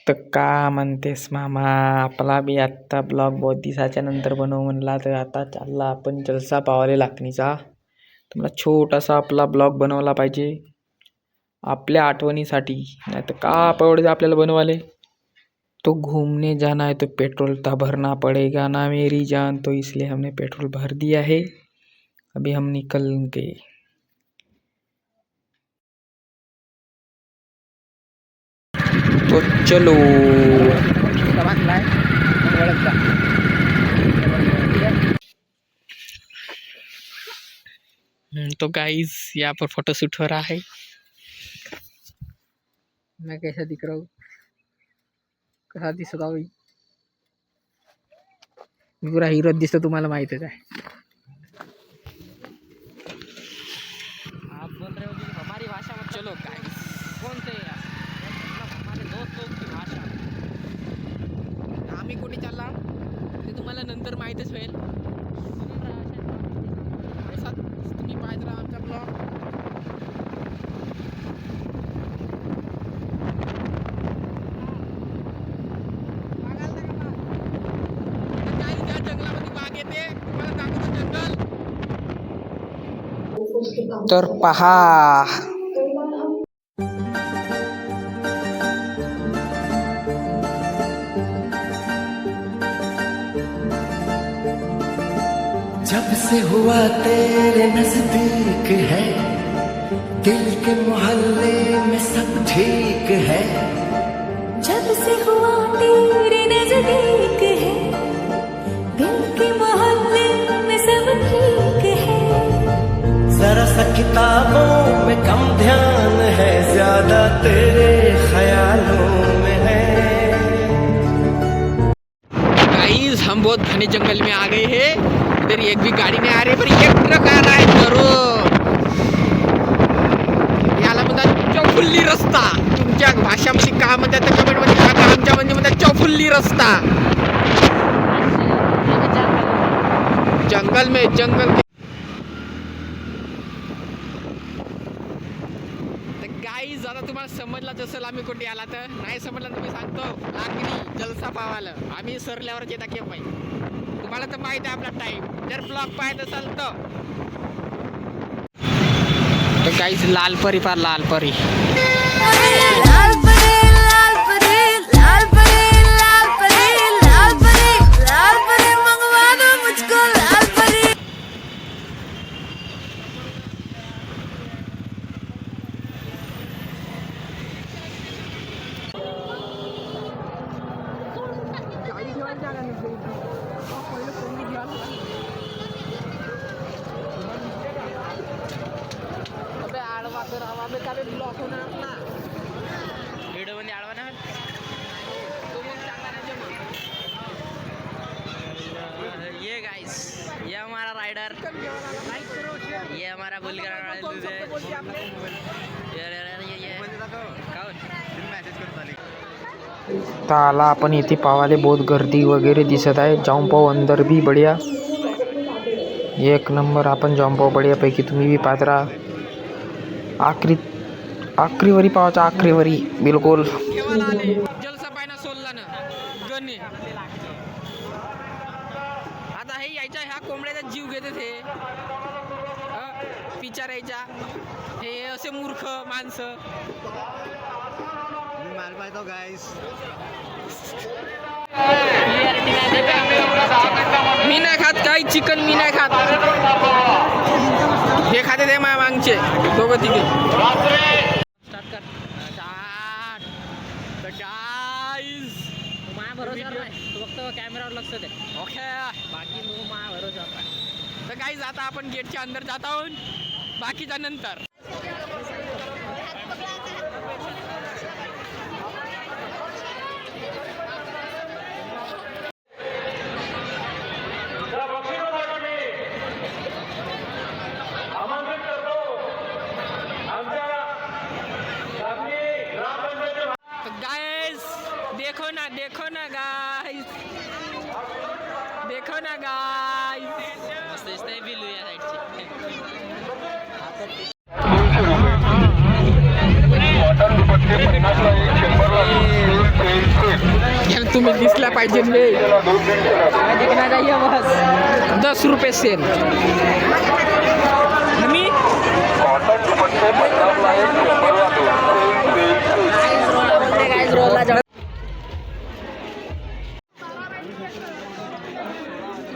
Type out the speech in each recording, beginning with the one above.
तर का म्हणतेस मामा, आपला बी आत्ता ब्लॉग बहुत दिवसाच्या नंतर बनवू म्हणला, तर आता चालला आपण जलसा पावाले लाखणीचा. तर मला छोटासा आपला ब्लॉग बनवला पाहिजे आपल्या आठवणीसाठी, नाही तर का पडते आपल्याला बनवाले. तो घूमने जाना है तो पेट्रोल तो भरना पड़ेगा ना मेरी जान, तो इसलिए हमने पेट्रोल भर दिया है. अभी हम निकलेंगे. तो चलो. तो गाइस यहाँ पर फोटोशूट हो रहा है. मैं कैसा दिख रहा हूँ, कसा दिसत आहे मी, पूरा हिरो दिसतो, तुम्हाला माहितच आहे. आप बोल रहे हो कि हमारी भाषा में चलो गाइस. कौन से मतलब हमारे दोस्तों की भाषा. आम्ही कुठे चालला ते तुम्हाला नंतर माहीतच होईल. तुम्ही पाहत राहा आमचा ब्लॉग. जंगलामध्ये वाघ येते, तुम्हाला दाखवतो जंगल. तर पहा, जब से हुआ तेरे नजदीक है, दिल के मोहल्ले में सब ठीक है. जब से हुआ तेरे नजदीक है, दिल के मोहल्ले में सब ठीक है. जरा सा किताबों में कम ध्यान है, ज्यादा तेरे ख्यालों में है. गाइस हम बहुत घने जंगल में आ गए हैं. इधर एक भी गाड़ी नहीं आ रही, पर एक ट्रक आ रहा है जरूर. याला म्हणतात चौफुल्ली रस्ता. तुमच्या भाषामध्ये काय म्हणतात तर कमेंट मध्ये सांगा. आमच्या मध्ये म्हणतात चौफुल्ली रस्ता. जंगल में जंगल गाईज, आता तुम्हाला समजलाच असेल आम्ही कुठे आला. तर नाही समजलं तर मी सांगतो, लाखणी जलसा पावाला आम्ही सरल्यावरच येता केव्हा. तुम्हाला तर माहिती आहे आपला टाइम, जर ब्लॉग पाहत असाल तर गाईज लालपरी फार लालपरी. लाल परी, लाल परी, लाल परी, लाल परी, लाल परी, लाल परी, मंगवा दो मुझको लाल परी. ब्लॉक होणार ना व्हिडिओ मध्ये आडवा ना तो मग चांगला नाही जमत. ये गाइस, ये हमारा राइडर, ये हमारा बुलगार ताला. आपण इथे पावाले बहुत गर्दी वगैरे दिसत आहे. जाऊन पाहू अंदर भी बढिया एक नंबर. आपण जाऊन पाहू बढिया पैकी. तुम्ही बी पाहत राहा. आखरीवरी पावाचा, आखरीवरी बिलकुल. जलसा पायना सोडला ना गणे. आता हे यायच्या ह्या कोंबड्याचा जीव घेते ते पिचार यायच्या. हे असे मूर्ख माणसं. मार पाहतो गाइस. मी नाही खात काही चिकन, मी नाही खात. हे खाते ते माझ्या मागचे दोघं तिघे. स्टार्ट कर. माझ्या भरोशावर नाही, तू फक्त कॅमेरावर लक्ष दे. ओके. बाकी मग माझ्या भरोशावर नाही. तर गाईज आता आपण गेटच्या अंदर जात आहोत, बाकीच्या नंतर. देखो ना गाइस, देखो ना गाइस. मस्त दिसतंय बिलू या साईडची. वाटर दुपट्टे 50 ला 100 ला तुम्ही दिसल्या पाहिजे बे. दिखना चाहिए बस. 10 रुपये सेल. मी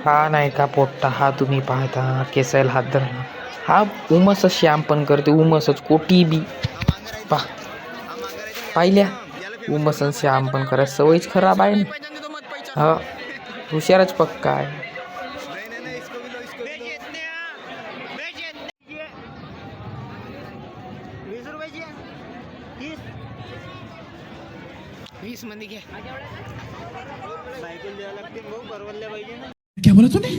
हा नाही का पोट्टा, हा तुम्ही पाहता केसायला हात धरणं, हा उमसच श्याम पण करते, उमसच कोटी बी पाहिल्या उमसन श्याम पण करायचं सवयच खराब आहे ना. हा हुशारच पक्का आहे. क्या बोला तूने?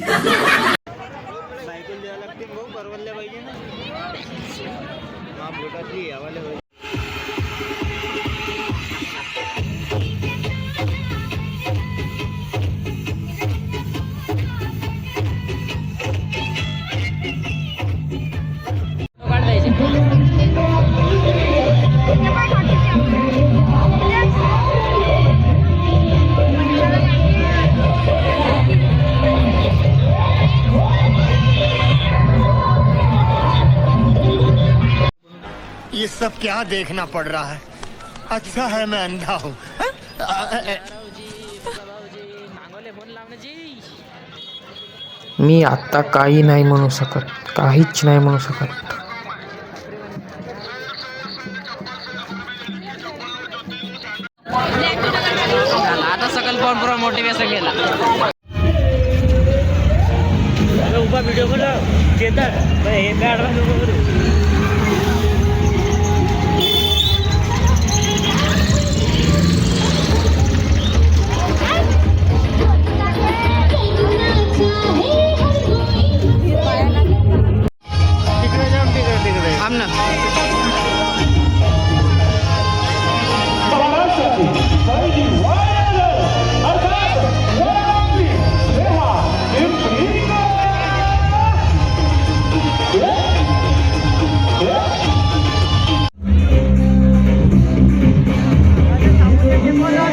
ये सब क्या देखना पड़ रहा है? अच्छा है मैं अंधा हूँ. मी आत्ता काही नाही म्हणू शकत, काहीच नाही म्हणू शकत. आता सकल पण पुरा मोटिवेशन केला. उभा व्हिडिओ करा चेतन हे काय बोलो